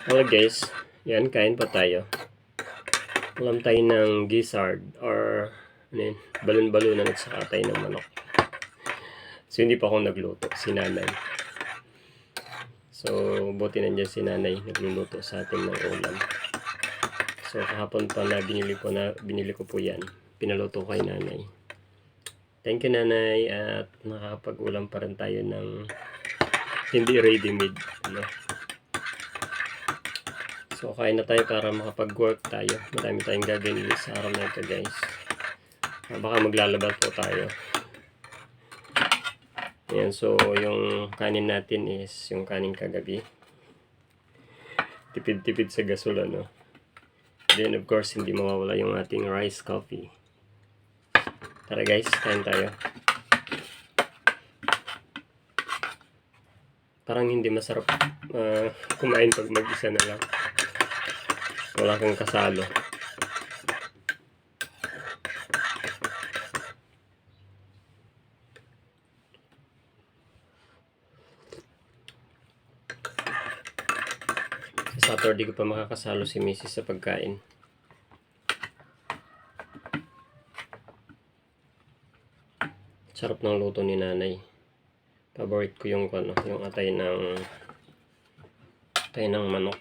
Hello guys, yan, kain pa tayo. Ulam tayo ng gizzard or ano yun, balon-balunan at saka tayo ng manok. So hindi pa ako nagluto, si nanay. So buti nandiyan si nanay nagluluto sa atin ng ulam. So kahapon pa na binili ko po yan. Pinaluto kay nanay. Thank you nanay, at nakakapag-ulam pa rin tayo ng hindi ready-made, ano. So, kain na tayo para makapag-work tayo. Marami tayong gagawin sa araw na ito, guys. Baka maglalaba po tayo. Ayan, so, yung kanin natin is yung kanin kagabi. Tipid-tipid sa gasol, ano. Then, of course, hindi mawawala yung ating rice coffee. Tara, guys, kain tayo. Parang hindi masarap kumain pag mag-isa na lang. Wala kang kasalo. Sa Saturday ko pa makakasalo si Mrs. sa pagkain. Sarap ng luto ni nanay. Favorite ko yung ano, yung atay ng manok.